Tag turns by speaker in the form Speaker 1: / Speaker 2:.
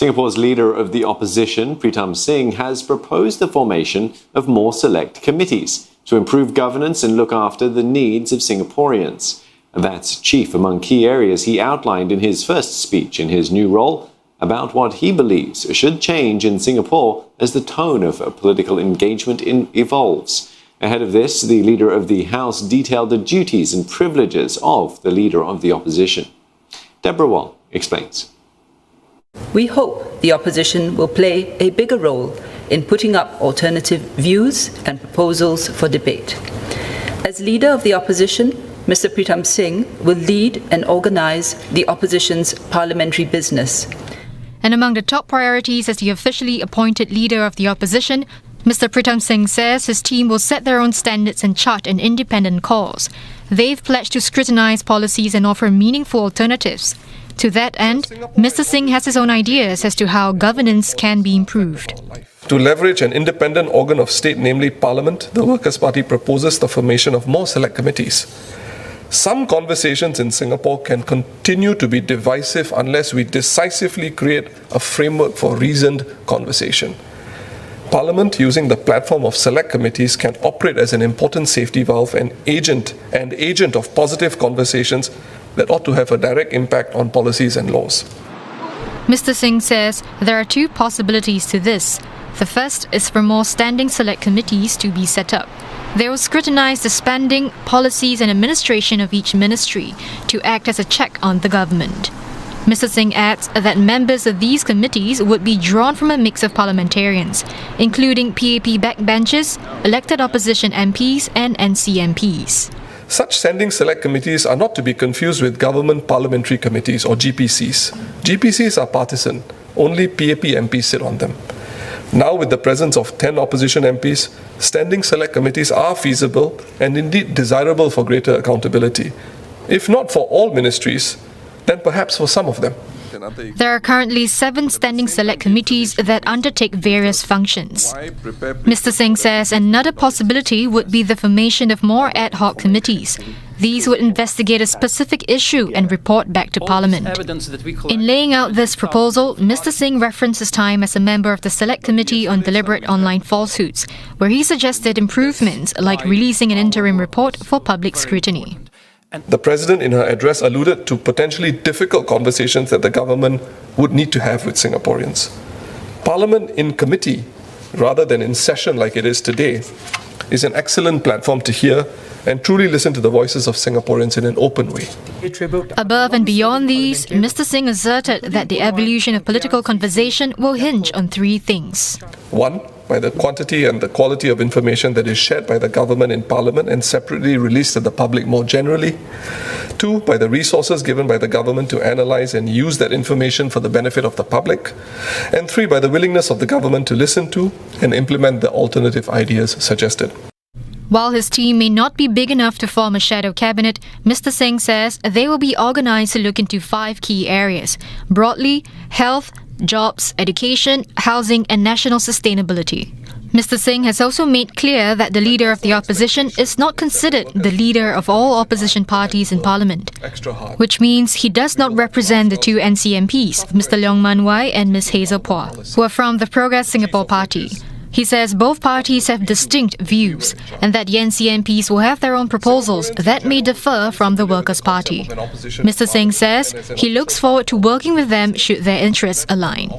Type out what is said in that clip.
Speaker 1: Singapore's leader of the opposition, Pritam Singh, has proposed the formation of more select committees to improve governance and look after the needs of Singaporeans. That's chief among key areas he outlined in his first speech in his new role about what he believes should change in Singapore as the tone of political engagement evolves. Ahead of this, the leader of the House detailed the duties and privileges of the leader of the opposition. Deborah Wong explains.
Speaker 2: We hope the opposition will play a bigger role in putting up alternative views and proposals for debate. As leader of the opposition, Mr. Pritam Singh will lead and organise the opposition's parliamentary business.
Speaker 3: And among the top priorities as the officially appointed leader of the opposition, Mr. Pritam Singh says his team will set their own standards and chart an independent course. They've pledged to scrutinise policies and offer meaningful alternatives. To that end, Mr. Singh has his own ideas as to how governance can be improved.
Speaker 4: To leverage an independent organ of state, namely Parliament, the Workers' Party proposes the formation of more select committees. Some conversations in Singapore can continue to be divisive unless we decisively create a framework for reasoned conversation. Parliament, using the platform of select committees, can operate as an important safety valve and agent of positive conversations that ought to have a direct impact on policies and laws.
Speaker 3: Mr. Singh says there are two possibilities to this. The first is for more standing select committees to be set up. They will scrutinise the spending, policies and administration of each ministry to act as a check on the government. Mr. Singh adds that members of these committees would be drawn from a mix of parliamentarians, including PAP backbenchers, elected opposition MPs and NCMPs.
Speaker 4: Such standing select committees are not to be confused with government parliamentary committees or GPCs. GPCs are partisan. Only PAP MPs sit on them. Now, with the presence of 10 opposition MPs, standing select committees are feasible and indeed desirable for greater accountability. If not for all ministries, then perhaps for some of them.
Speaker 3: There are currently 7 standing select committees that undertake various functions. Mr. Singh says another possibility would be the formation of more ad hoc committees. These would investigate a specific issue and report back to Parliament. In laying out this proposal, Mr. Singh referenced his time as a member of the Select Committee on Deliberate Online Falsehoods, where he suggested improvements like releasing an interim report for public scrutiny.
Speaker 4: The President in her address alluded to potentially difficult conversations that the government would need to have with Singaporeans. Parliament in committee, rather than in session like it is today, is an excellent platform to hear and truly listen to the voices of Singaporeans in an open way.
Speaker 3: Above and beyond these, Mr. Singh asserted that the evolution of political conversation will hinge on 3 things.
Speaker 4: 1, by the quantity and the quality of information that is shared by the government in Parliament and separately released to the public more generally. 2, by the resources given by the government to analyse and use that information for the benefit of the public. And 3, by the willingness of the government to listen to and implement the alternative ideas suggested.
Speaker 3: While his team may not be big enough to form a shadow cabinet, Mr. Singh says they will be organised to look into 5 key areas. Broadly, health, jobs, education, housing and national sustainability. Mr. Singh has also made clear that the leader of the opposition is not considered the leader of all opposition parties in Parliament, which means he does not represent the 2 NCMPs, Mr. Leong Man Wai and Ms. Hazel Phua, who are from the Progress Singapore Party. He says both parties have distinct views and that the NCMPs will have their own proposals that may differ from the Workers' Party. Mr. Singh says he looks forward to working with them should their interests align.